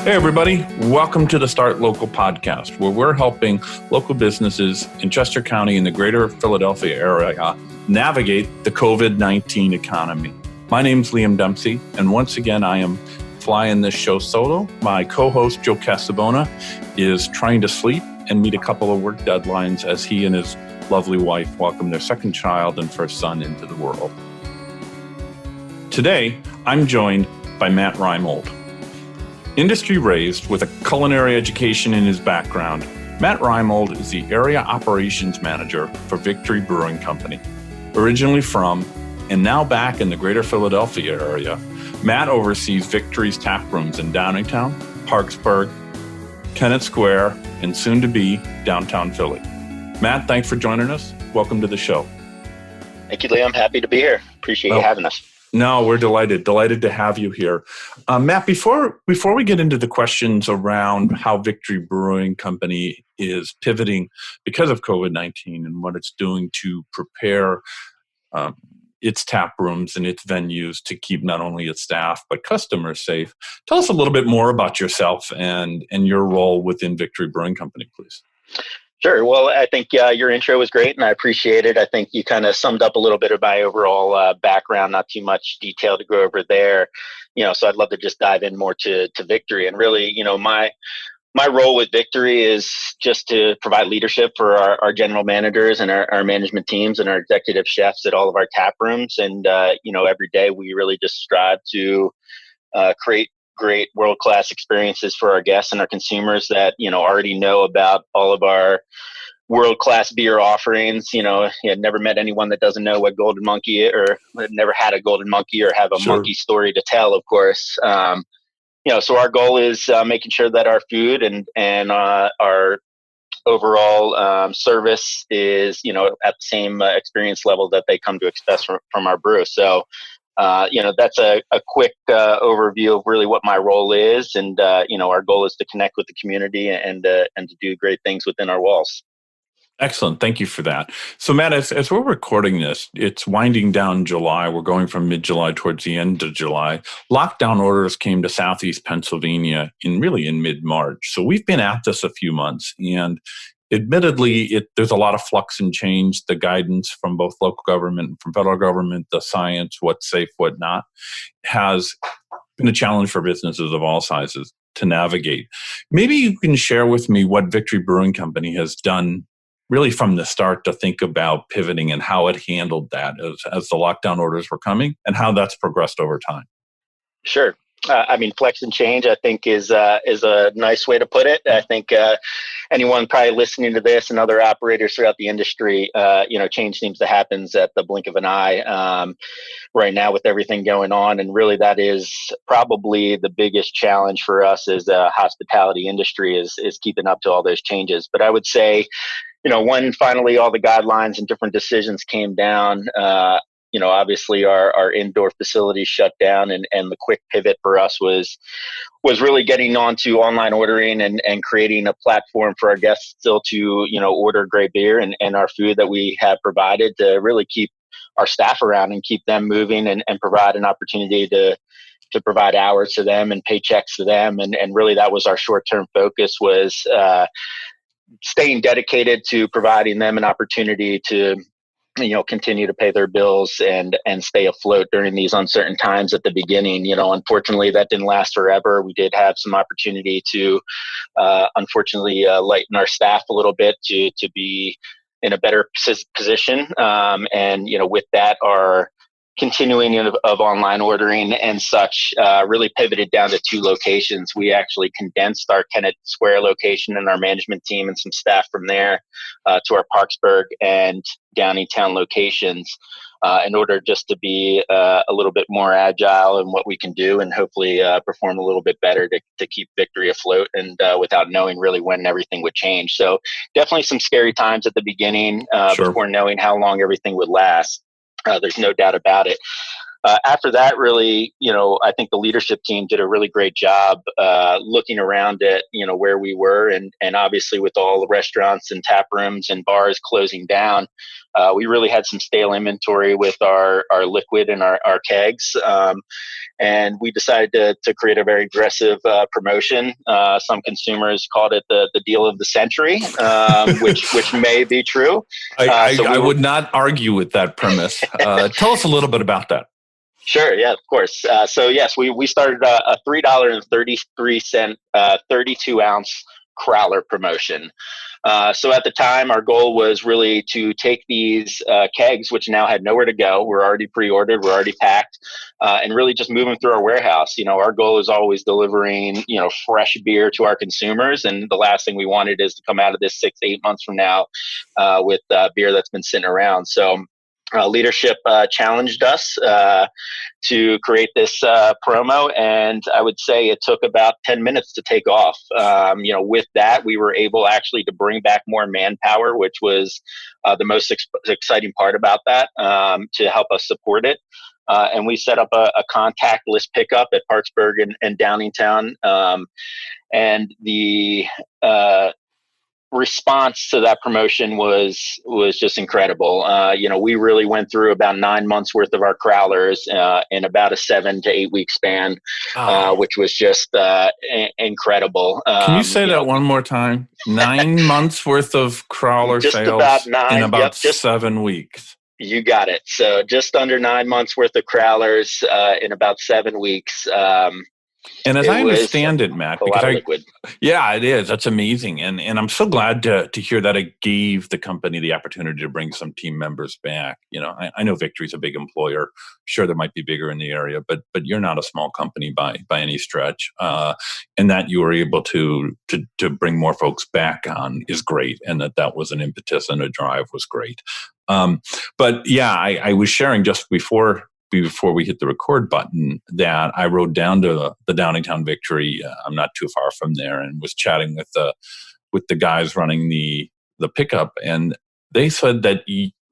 Hey, everybody. Welcome to the Start Local podcast, where we're helping local businesses in Chester County and the greater Philadelphia area navigate the COVID-19 economy. My name's Liam Dempsey, and once again, I am flying this show solo. My co-host, Joe Casabona, is trying to sleep and meet a couple of work deadlines as he and his lovely wife welcome their second child and first son into the world. Today, I'm joined by Matt Reimold. Industry raised with a culinary education in his background, Matt Reimold is the area operations manager for Victory Brewing Company. Originally from, and now back in the greater Philadelphia area, Matt oversees Victory's tap rooms in Downingtown, Parkesburg, Kennett Square, and soon to be downtown Philly. Matt, thanks for joining us. Welcome to the show. Thank you, Liam. Happy to be here. Appreciate you having us. No, we're delighted to have you here. Matt, before we get into the questions around how Victory Brewing Company is pivoting because of COVID-19 and what it's doing to prepare its tap rooms and its venues to keep not only its staff but customers safe, tell us a little bit more about yourself and your role within Victory Brewing Company, please. Sure. Well, I think your intro was great, and I appreciate it. I think you kind of summed up a little bit of my overall background, not too much detail to go over there. So I'd love to just dive in more to Victory. And really, my role with Victory is just to provide leadership for our general managers and our management teams and our executive chefs at all of our tap rooms. And, every day we really just strive to create great world-class experiences for our guests and our consumers that, already know about all of our world-class beer offerings. You had never met anyone that doesn't know what Golden Monkey or never had a Golden Monkey or have a monkey story to tell, of course. So our goal is making sure that our food and our overall service is, at the same experience level that they come to expect from our brew. So, that's a quick overview of really what my role is. And, our goal is to connect with the community and to do great things within our walls. Excellent. Thank you for that. So, Matt, as we're recording this, it's winding down July. We're going from mid-July towards the end of July. Lockdown orders came to Southeast Pennsylvania in mid-March. So we've been at this a few months, and admittedly, there's a lot of flux and change. The guidance from both local government and from federal government, the science, what's safe, what not, has been a challenge for businesses of all sizes to navigate. Maybe you can share with me what Victory Brewing Company has done really from the start to think about pivoting and how it handled that as the lockdown orders were coming and how that's progressed over time. Sure. Flex and change, I think, is a nice way to put it. I think anyone probably listening to this and other operators throughout the industry, change seems to happen at the blink of an eye right now with everything going on. And really, that is probably the biggest challenge for us as a hospitality industry is keeping up to all those changes. But I would say, when finally all the guidelines and different decisions came down, obviously our indoor facilities shut down, and the quick pivot for us was really getting onto online ordering and creating a platform for our guests still to, order great beer and our food that we have provided to really keep our staff around and keep them moving and provide an opportunity to provide hours to them and paychecks to them. And really that was our short-term focus, was staying dedicated to providing them an opportunity to continue to pay their bills and stay afloat during these uncertain times at the beginning. Unfortunately, that didn't last forever. We did have some opportunity to, unfortunately, lighten our staff a little bit to be in a better position. With that, our continuing of online ordering and such really pivoted down to 2 locations. We actually condensed our Kennett Square location and our management team and some staff from there to our Parkesburg and Downingtown locations in order just to be a little bit more agile in what we can do and hopefully perform a little bit better to keep Victory afloat and without knowing really when everything would change. So definitely some scary times at the beginning before knowing how long everything would last. There's no doubt about it. After that, really, I think the leadership team did a really great job looking around at, where we were. And obviously with all the restaurants and tap rooms and bars closing down, we really had some stale inventory with our liquid and our kegs. And we decided to create a very aggressive promotion. Some consumers called it the deal of the century, which may be true. I would not argue with that premise. Tell us a little bit about that. Sure. Yeah, of course. So yes, we started a $3.33 32-ounce crowler promotion. So at the time, our goal was really to take these kegs, which now had nowhere to go. We're already pre-ordered, we're already packed, and really just move them through our warehouse. Our goal is always delivering, fresh beer to our consumers. And the last thing we wanted is to come out of this 6 to 8 months from now with beer that's been sitting around. So leadership challenged us to create this promo, and I would say it took about 10 minutes to take off. With that, we were able actually to bring back more manpower, which was the most exciting part about that, to help us support it. And we set up a contactless pickup at Parkesburg and Downingtown, and the response to that promotion was just incredible. We really went through about 9 months worth of our crowlers in about a 7 to 8 week span, which was just incredible. Can you say that one more time? 9 months worth of crowler sales in about 7 weeks. You got it. So just under 9 months worth of crowlers in about 7 weeks. And as I understand it, Matt, yeah, it is. That's amazing. And I'm so glad to hear that it gave the company the opportunity to bring some team members back. I know Victory's a big employer. Sure, there might be bigger in the area, but you're not a small company by any stretch. And that you were able to bring more folks back on is great. And that was an impetus and a drive was great. But yeah, I was sharing just before we hit the record button that I rode down to the Downingtown Victory. I'm not too far from there, and was chatting with the guys running the pickup, and they said that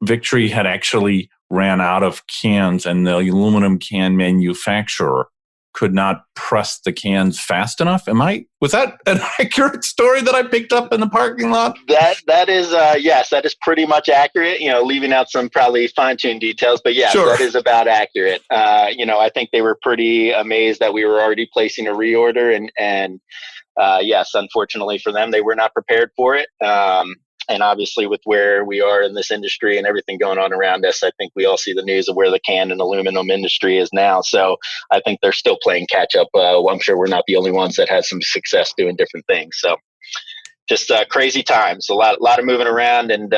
Victory had actually ran out of cans, and the aluminum can manufacturer could not press the cans fast enough. Was that an accurate story that I picked up in the parking lot? That is, yes, that is pretty much accurate, leaving out some probably fine-tuned details, but yes, sure. That is about accurate. I think they were pretty amazed that we were already placing a reorder, and yes, unfortunately for them, they were not prepared for it. And obviously with where we are in this industry and everything going on around us, I think we all see the news of where the can and aluminum industry is now. So I think they're still playing catch up. I'm sure we're not the only ones that had some success doing different things. So just crazy times, a lot of moving around, and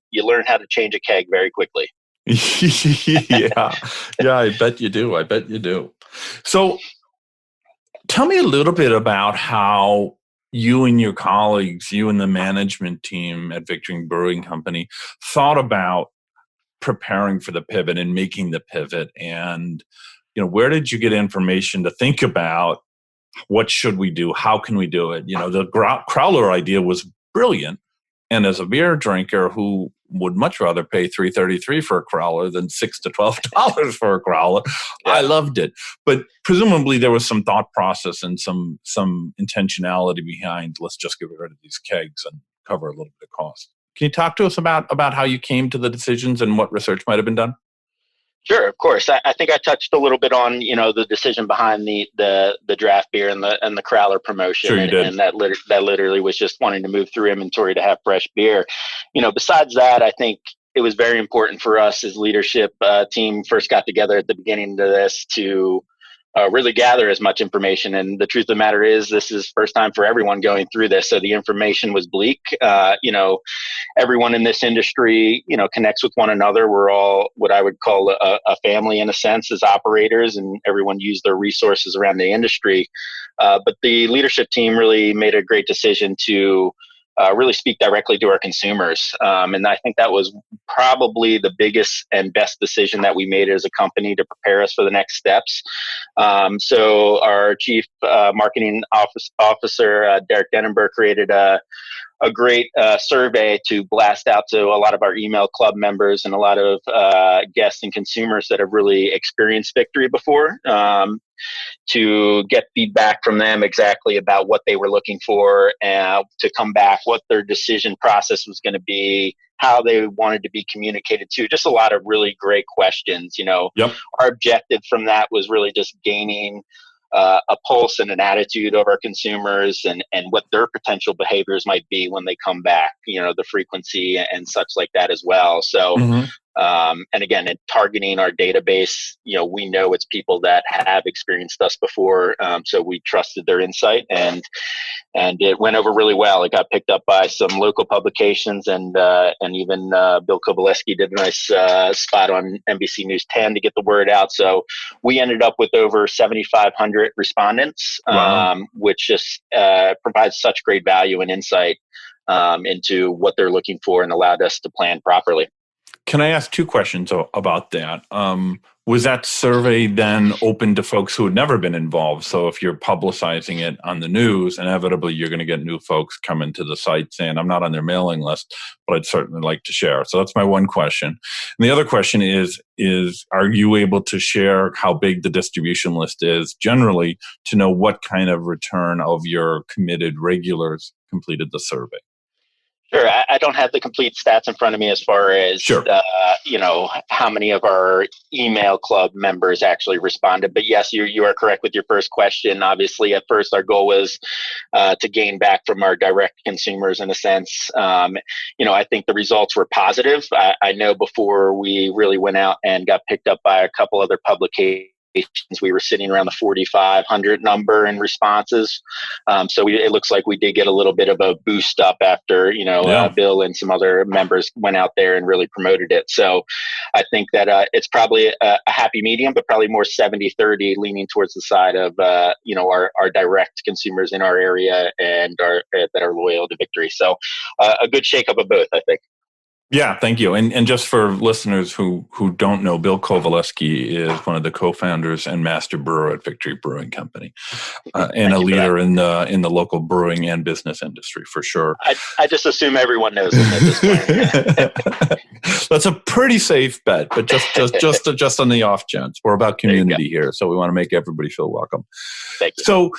you learn how to change a keg very quickly. Yeah, I bet you do. So tell me a little bit about how you and your colleagues, you and the management team at Victory Brewing Company thought about preparing for the pivot and making the pivot. And, where did you get information to think about what should we do? How can we do it? The crowler idea was brilliant. And as a beer drinker who would much rather pay $3.33 for a crowler than $6 to $12 for a crowler, yeah. I loved it. But presumably there was some thought process and some intentionality behind, let's just get rid of these kegs and cover a little bit of cost. Can you talk to us about how you came to the decisions and what research might have been done? Sure, of course. I think I touched a little bit on the decision behind the draft beer and the crowler promotion. Sure, you did. And that literally was just wanting to move through inventory to have fresh beer. Besides that, I think it was very important for us as leadership team first got together at the beginning of this to really gather as much information. And the truth of the matter is, this is first time for everyone going through this. So the information was bleak. Everyone in this industry, connects with one another. We're all what I would call a family in a sense as operators, and everyone used their resources around the industry. But the leadership team really made a great decision to really speak directly to our consumers. And I think that was probably the biggest and best decision that we made as a company to prepare us for the next steps. So our chief marketing officer, Derek Denenberg, created a a great survey to blast out to a lot of our email club members and a lot of guests and consumers that have really experienced Victory before, to get feedback from them exactly about what they were looking for, to come back, what their decision process was going to be, how they wanted to be communicated to. Just a lot of really great questions. Yep. Our objective from that was really just gaining a pulse and an attitude of our consumers, and what their potential behaviors might be when they come back, the frequency and such like that as well. So, and again, in targeting our database, we know it's people that have experienced us before. So we trusted their insight, and it went over really well. It got picked up by some local publications, and even Bill Kovalevsky did a nice spot on NBC News 10 to get the word out. So we ended up with over 7,500 respondents, which just provides such great value and insight into what they're looking for, and allowed us to plan properly. Can I ask two questions about that? Was that survey then open to folks who had never been involved? So if you're publicizing it on the news, inevitably you're going to get new folks coming to the site saying, I'm not on their mailing list, but I'd certainly like to share. So that's my one question. And the other question is are you able to share how big the distribution list is generally, to know what kind of return of your committed regulars completed the survey? Sure. I don't have the complete stats in front of me as far as, how many of our email club members actually responded. But yes, you are correct with your first question. Obviously, at first, our goal was to gain back from our direct consumers in a sense. I think the results were positive. I know before we really went out and got picked up by a couple other publications, we were sitting around the 4,500 number in responses. So it looks like we did get a little bit of a boost up after, Bill and some other members went out there and really promoted it. So I think that it's probably a happy medium, but probably more 70-30, leaning towards the side of, our direct consumers in our area and that are loyal to Victory. So a good shakeup of both, I think. Yeah, thank you. And just for listeners who don't know, Bill Kovalevsky is one of the co-founders and master brewer at Victory Brewing Company, and a leader in the local brewing and business industry for sure. I just assume everyone knows him at this point. That's a pretty safe bet, but just on the off chance, we're about community here, so we want to make everybody feel welcome. Thank you. So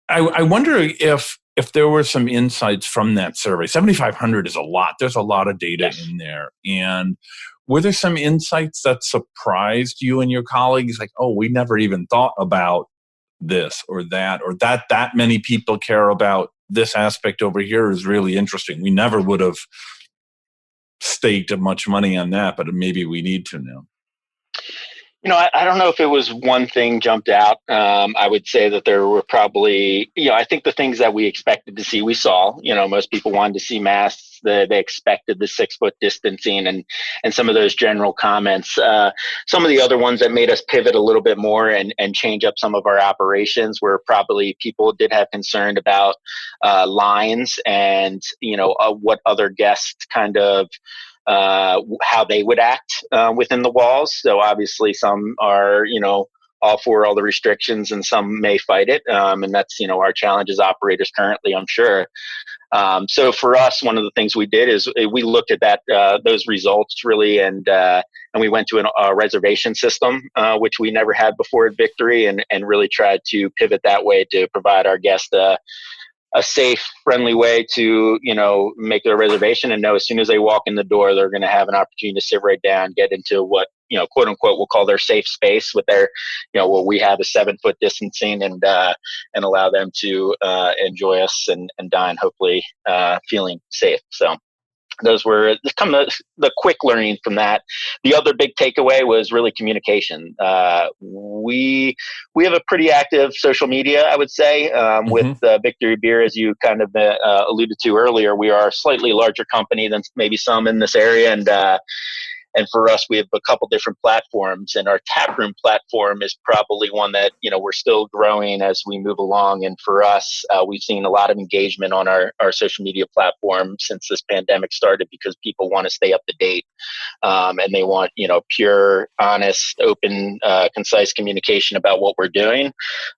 I wonder if there were some insights from that survey. 7,500 is a lot. There's a lot of data in there. And were there some insights that surprised you and your colleagues? Like, oh, we never even thought about this or that many people care about this aspect over here is really interesting. We never would have staked much money on that, but maybe we need to now. I don't know if it was one thing jumped out. I would say that there were probably, I think the things that we expected to see, we saw. Most people wanted to see masks. They expected the 6-foot distancing and some of those general comments. Some of the other ones that made us pivot a little bit more and change up some of our operations were probably people did have concern about lines and, what other guests kind of how they would act within the walls. So obviously some are, all for all the restrictions and some may fight it. And that's, our challenge as operators currently, I'm sure. So for us, one of the things we did is we looked at that, those results really, and we went to a reservation system, which we never had before at Victory, and really tried to pivot that way to provide our guests a safe, friendly way to, make their reservation and know as soon as they walk in the door, they're going to have an opportunity to sit right down, get into what, quote unquote, we'll call their safe space with their, what we have is 7-foot distancing and allow them to enjoy us and dine, hopefully feeling safe. So those were the quick learning from that. The other big takeaway was really communication. We have a pretty active social media, I would say, with Victory Beer, as you kind of alluded to earlier. We are a slightly larger company than maybe some in this area, And for us, we have a couple different platforms, and our taproom platform is probably one that, we're still growing as we move along. And for us, we've seen a lot of engagement on our social media platform since this pandemic started, because people want to stay up to date. And they want, pure, honest, open, concise communication about what we're doing.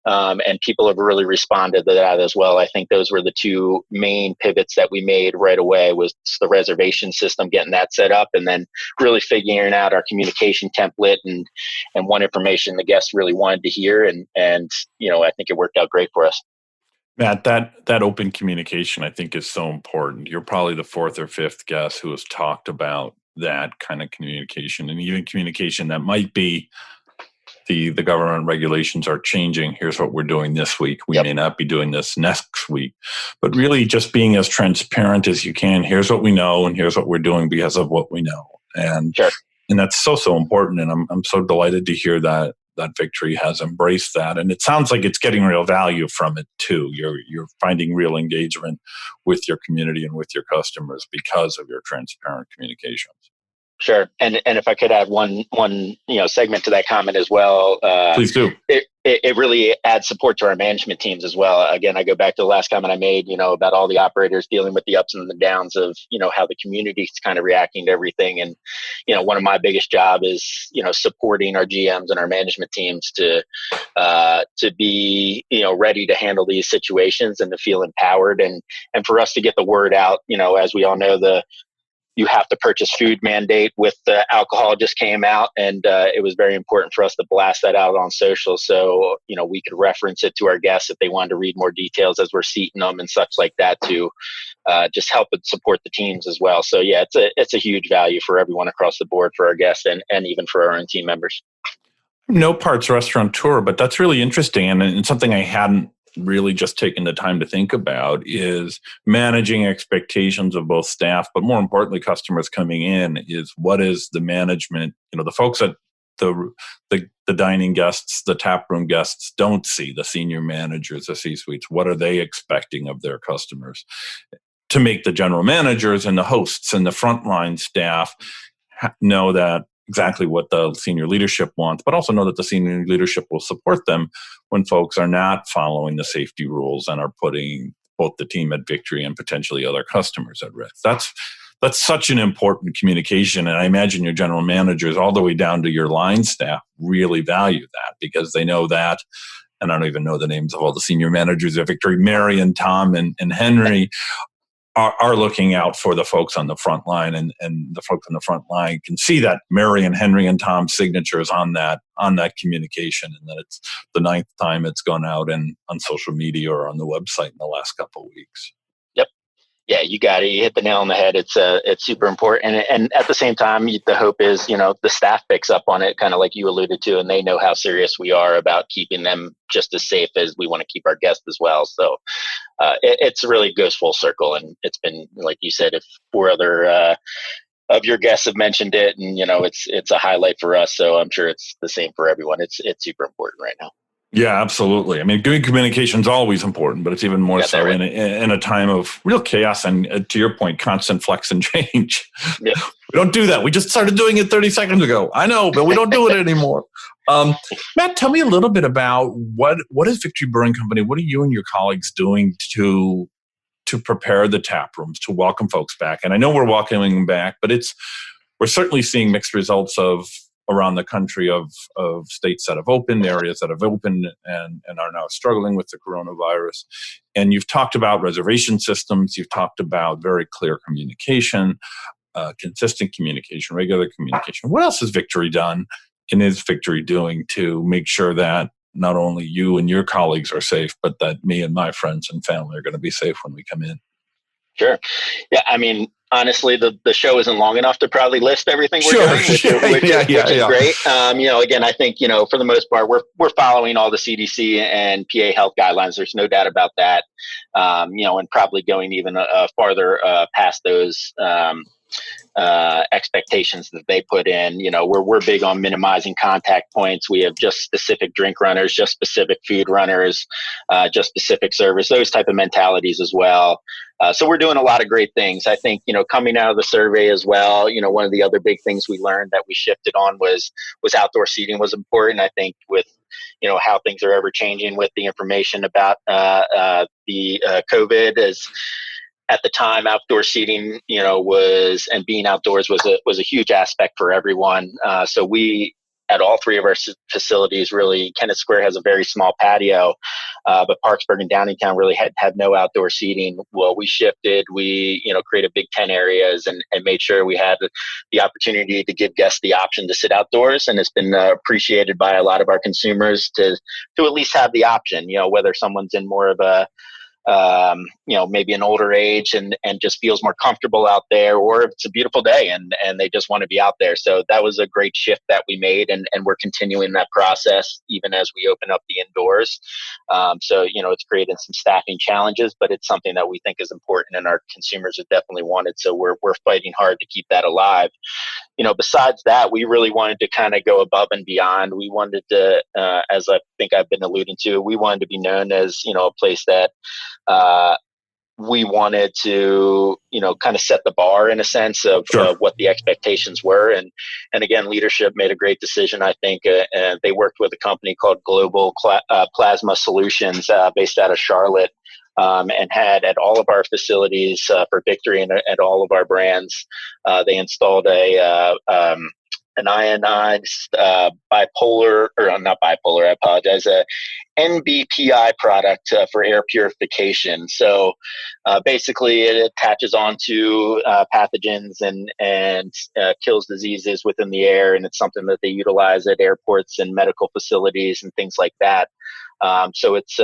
And people have really responded to that as well. I think those were the two main pivots that we made right away, was the reservation system, getting that set up, and then really figuring out our communication template and what information the guests really wanted to hear. And I think it worked out great for us. Matt, that open communication, I think, is so important. You're probably the fourth or fifth guest who has talked about that kind of communication, and even communication that might be the government regulations are changing. Here's what we're doing this week. We may not be doing this next week, but really just being as transparent as you can. Here's what we know, and here's what we're doing because of what we know. And and that's so important. And I'm so delighted to hear that Victory has embraced that. And it sounds like it's getting real value from it too. You're finding real engagement with your community and with your customers because of your transparent communications. Sure. And if I could add one segment to that comment as well. Please do. It really adds support to our management teams as well. Again, I go back to the last comment I made, about all the operators dealing with the ups and the downs of, how the community's kind of reacting to everything. And, one of my biggest job is, supporting our GMs and our management teams to be, ready to handle these situations and to feel empowered, and for us to get the word out. As we all know, you have to purchase food mandate with the alcohol just came out, and it was very important for us to blast that out on social, so we could reference it to our guests if they wanted to read more details as we're seating them and such like that, to just help and support the teams as well. So yeah, it's a huge value for everyone across the board, for our guests and even for our own team members. No parts restaurateur, but that's really interesting, and something I hadn't really just taken the time to think about is managing expectations of both staff, but more importantly, customers coming in. Is what is the management, the folks at the dining guests, the taproom guests don't see, the senior managers, the C-suites. What are they expecting of their customers? To make the general managers and the hosts and the frontline staff know that exactly what the senior leadership wants, but also know that the senior leadership will support them when folks are not following the safety rules and are putting both the team at Victory and potentially other customers at risk. That's such an important communication. And I imagine your general managers all the way down to your line staff really value that, because they know that, and I don't even know the names of all the senior managers at Victory, Mary and Tom and Henry, are looking out for the folks on the front line, and the folks on the front line can see that Mary and Henry and Tom's signatures on that communication, and that it's the 9th time it's gone out and on social media or on the website in the last couple of weeks. Yep. Yeah, you got it. You hit the nail on the head. It's super important. And at the same time, the hope is, the staff picks up on it, kind of like you alluded to, and they know how serious we are about keeping them just as safe as we want to keep our guests as well. So it's really goes full circle. And it's been, like you said, if 4 other of your guests have mentioned it, and, it's a highlight for us. So I'm sure it's the same for everyone. It's super important right now. Yeah, absolutely. I mean, good communication is always important, but it's even more so right in a time of real chaos and, to your point, constant flex and change. Yeah. We don't do that. We just started doing it 30 seconds ago. I know, but we don't do it anymore. Matt, tell me a little bit about what is Victory Brewing Company? What are you and your colleagues doing to prepare the tap rooms, to welcome folks back? And I know we're welcoming them back, but we're certainly seeing mixed results around the country of states that have opened, areas that have opened and are now struggling with the coronavirus. And you've talked about reservation systems. You've talked about very clear communication, consistent communication, regular communication. What else has Victory done, and is Victory doing to make sure that not only you and your colleagues are safe, but that me and my friends and family are going to be safe when we come in? Sure. Yeah. I mean, honestly, the show isn't long enough to probably list everything we're doing, which is great. Again, I think, for the most part, we're following all the CDC and PA health guidelines. There's no doubt about that. And probably going even farther past those, expectations that they put in. We're big on minimizing contact points. We have just specific drink runners, just specific food runners, just specific service, those type of mentalities as well. So we're doing a lot of great things. I think, coming out of the survey as well, one of the other big things we learned that we shifted on was outdoor seating was important. I think with, how things are ever changing with the information about the COVID is, at the time, outdoor seating, and being outdoors was a huge aspect for everyone. So we, at all three of our facilities, really, Kennett Square has a very small patio, but Parkesburg and Downingtown really had no outdoor seating. Well, we shifted. We, created big tent areas and made sure we had the opportunity to give guests the option to sit outdoors. And it's been appreciated by a lot of our consumers to at least have the option, whether someone's in more of a maybe an older age and just feels more comfortable out there, or if it's a beautiful day and they just want to be out there. So that was a great shift that we made, and we're continuing that process even as we open up the indoors. So, it's created some staffing challenges, but it's something that we think is important and our consumers have definitely wanted. So we're fighting hard to keep that alive. Besides that, we really wanted to kind of go above and beyond. We wanted to, as I think I've been alluding to, we wanted to be known as, a place that we wanted to, kind of set the bar in a sense of, Sure. of what the expectations were. And again, leadership made a great decision, I think, and they worked with a company called Global Plasma Solutions based out of Charlotte. And had at all of our facilities for Victory and at all of our brands, they installed an ionized bipolar, or not bipolar, I apologize, NBPI product for air purification. So basically it attaches onto pathogens and kills diseases within the air. And it's something that they utilize at airports and medical facilities and things like that. So it's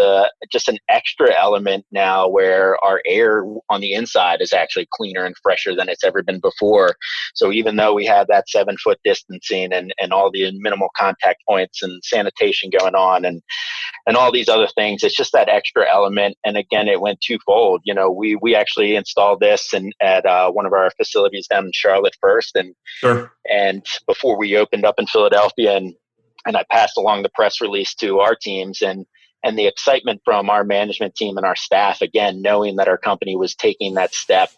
just an extra element now where our air on the inside is actually cleaner and fresher than it's ever been before. So even though we have that 7-foot distancing and all the minimal contact points and sanitation going on and all these other things, it's just that extra element. And again, it went twofold. We actually installed this at one of our facilities down in Charlotte first, and Sure. and before we opened up in Philadelphia, and I passed along the press release to our teams, and the excitement from our management team and our staff, again, knowing that our company was taking that step,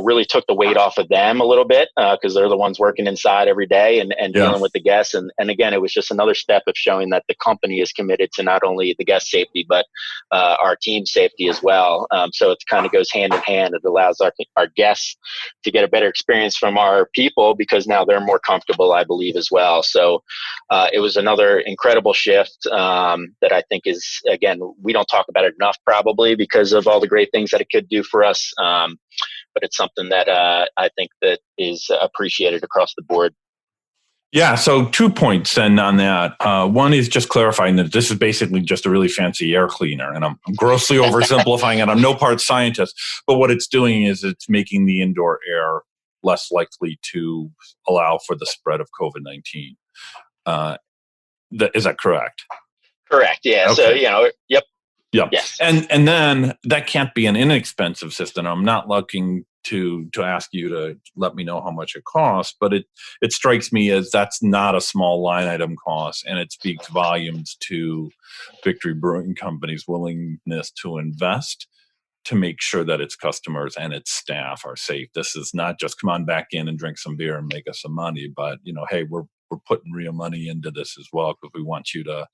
really took the weight off of them a little bit, because they're the ones working inside every day and dealing with the guests. And again, it was just another step of showing that the company is committed to not only the guest safety, but our team safety as well. So it kind of goes hand in hand. It allows our guests to get a better experience from our people because now they're more comfortable, I believe, as well. So it was another incredible shift that I think is, again, we don't talk about it enough probably because of all the great things that it could do for us. But it's something that I think that is appreciated across the board. Yeah, so 2 points then on that. One is just clarifying that this is basically just a really fancy air cleaner, and I'm grossly oversimplifying it. I'm no part scientist, but what it's doing is it's making the indoor air less likely to allow for the spread of COVID-19. Is that correct? Correct, yeah. Okay. So, yep. Yeah. Yes. And then that can't be an inexpensive system. I'm not looking to ask you to let me know how much it costs, but it strikes me as that's not a small line item cost, and it speaks volumes to Victory Brewing Company's willingness to invest to make sure that its customers and its staff are safe. This is not just come on back in and drink some beer and make us some money, but hey, we're putting real money into this as well because we want you to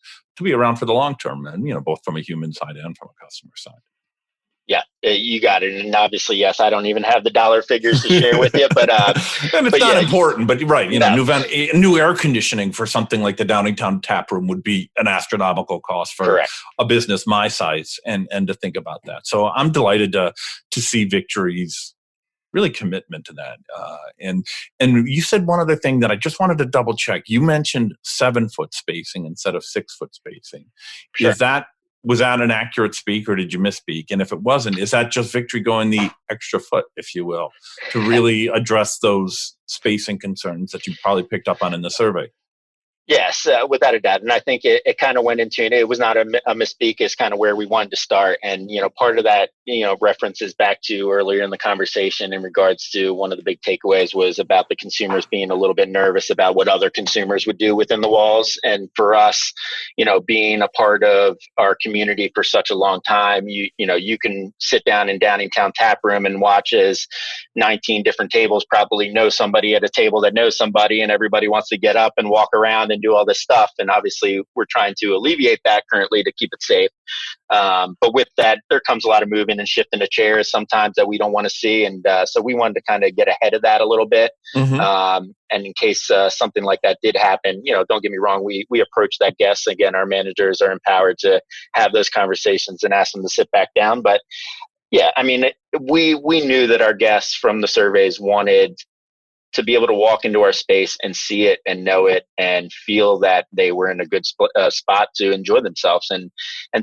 be around for the long term, and both from a human side and from a customer side. Yeah, you got it. And obviously, yes, I don't even have the dollar figures to share with you, but and it's not important. But right, new air conditioning for something like the Downingtown tap room would be an astronomical cost for Correct. a business my size, and to think about that. So I'm delighted to see Victory's really commitment to that. And you said one other thing that I just wanted to double check. You mentioned 7-foot spacing instead of 6-foot spacing. Sure. Was that an accurate speak, or did you misspeak? And if it wasn't, is that just Victory going the extra foot, if you will, to really address those spacing concerns that you probably picked up on in the survey? Yes, without a doubt. And I think it kind of went into, it was not a misspeak, is kind of where we wanted to start. And, part of that references back to earlier in the conversation in regards to one of the big takeaways was about the consumers being a little bit nervous about what other consumers would do within the walls. And for us, being a part of our community for such a long time, you can sit down in Downingtown tap room and watch as 19 different tables probably know somebody at a table that knows somebody, and everybody wants to get up and walk around and do all this stuff. And obviously we're trying to alleviate that currently to keep it safe. But with that, there comes a lot of moving and shifting of chairs sometimes that we don't want to see. And so we wanted to kind of get ahead of that a little bit. Mm-hmm. And in case something like that did happen, don't get me wrong, we approach that guest. Again, our managers are empowered to have those conversations and ask them to sit back down. But yeah, I mean, we knew that our guests from the surveys wanted to be able to walk into our space and see it and know it and feel that they were in a good spot to enjoy themselves. And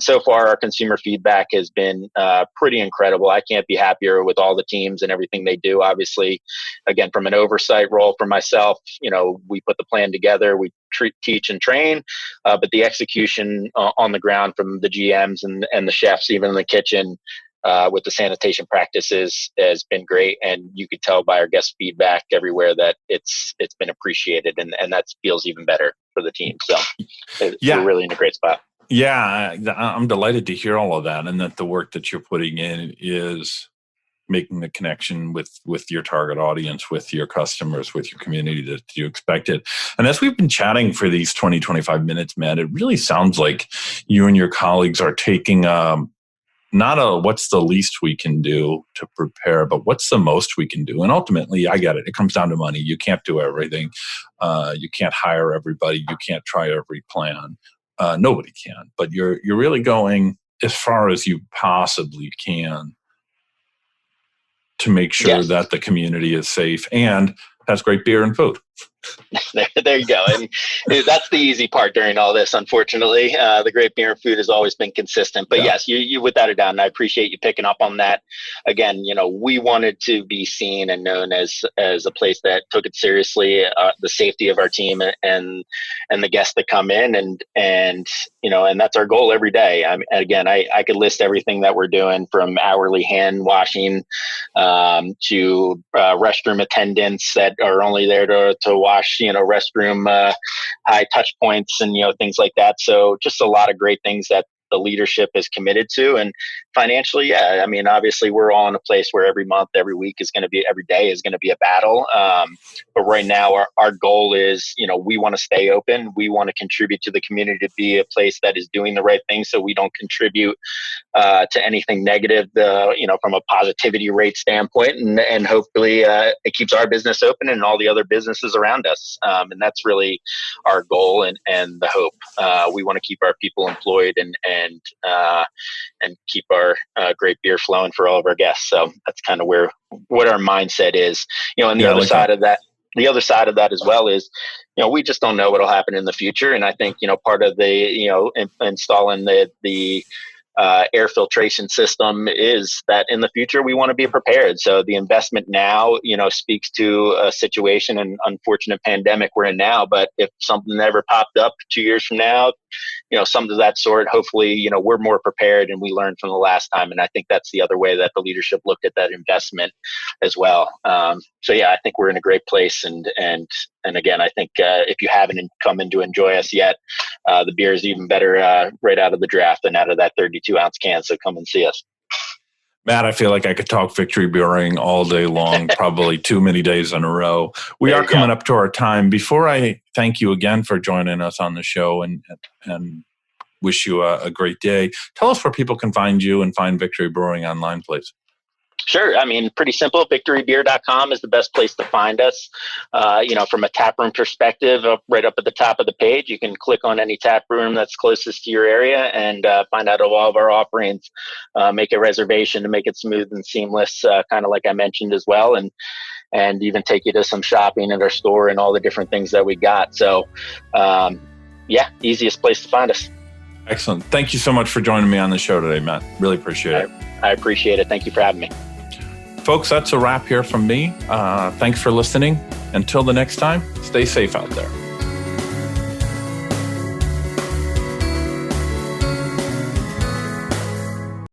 so far, our consumer feedback has been pretty incredible. I can't be happier with all the teams and everything they do. Obviously, again, from an oversight role for myself, we put the plan together, we teach and train, but the execution on the ground from the GMs and the chefs, even in the kitchen, with the sanitation practices has been great. And you could tell by our guest feedback everywhere that it's been appreciated, and that feels even better for the team. So we're really in a great spot. Yeah, I'm delighted to hear all of that, and that the work that you're putting in is making the connection with your target audience, with your customers, with your community that you expected. And as we've been chatting for these 25 minutes, Matt, it really sounds like you and your colleagues are taking not a what's the least we can do to prepare, but what's the most we can do. And ultimately, I get it. It comes down to money. You can't do everything. You can't hire everybody. You can't try every plan. Nobody can. But you're really going as far as you possibly can to make sure that the community is safe and has great beer and food. There you go. And that's the easy part during all this, unfortunately. The great beer and food has always been consistent. But yes, you without a doubt, and I appreciate you picking up on that. Again, we wanted to be seen and known as a place that took it seriously, the safety of our team and the guests that come in, and that's our goal every day. I could list everything that we're doing, from hourly hand washing to restroom attendants that are only there to wash, restroom high touch points and things like that. So just a lot of great things that the leadership is committed to. And financially, obviously we're all in a place where every month, every week every day is going to be a battle. But right now our goal is, we want to stay open. We want to contribute to the community to be a place that is doing the right thing, so we don't contribute to anything negative, from a positivity rate standpoint. And hopefully it keeps our business open and all the other businesses around us. And that's really our goal and the hope. We want to keep our people employed and keep our great beer flowing for all of our guests. So that's kind of what our mindset is. And the other side of that as well is, we just don't know what'll happen in the future. And I think, part of the, installing the air filtration system is that in the future we want to be prepared. So the investment now, speaks to a situation and unfortunate pandemic we're in now. But if something ever popped up 2 years from now, something of that sort, hopefully, we're more prepared and we learned from the last time. And I think that's the other way that the leadership looked at that investment as well. So yeah, I think we're in a great place. And again, I think if you haven't come in to enjoy us yet, the beer is even better right out of the draft than out of that 32-ounce can. So come and see us. Matt, I feel like I could talk Victory Brewing all day long, probably too many days in a row. We are coming up to our time. Before I thank you again for joining us on the show and wish you a great day, tell us where people can find you and find Victory Brewing online, please. Sure. Pretty simple. victorybeer.com is the best place to find us. From a taproom perspective, right up at the top of the page, you can click on any tap room that's closest to your area and find out all of our offerings, make a reservation to make it smooth and seamless, kind of like I mentioned as well, and even take you to some shopping at our store and all the different things that we got. So, easiest place to find us. Excellent. Thank you so much for joining me on the show today, Matt. Really appreciate it. I appreciate it. Thank you for having me. Folks, that's a wrap here from me. Thanks for listening. Until the next time, stay safe out there.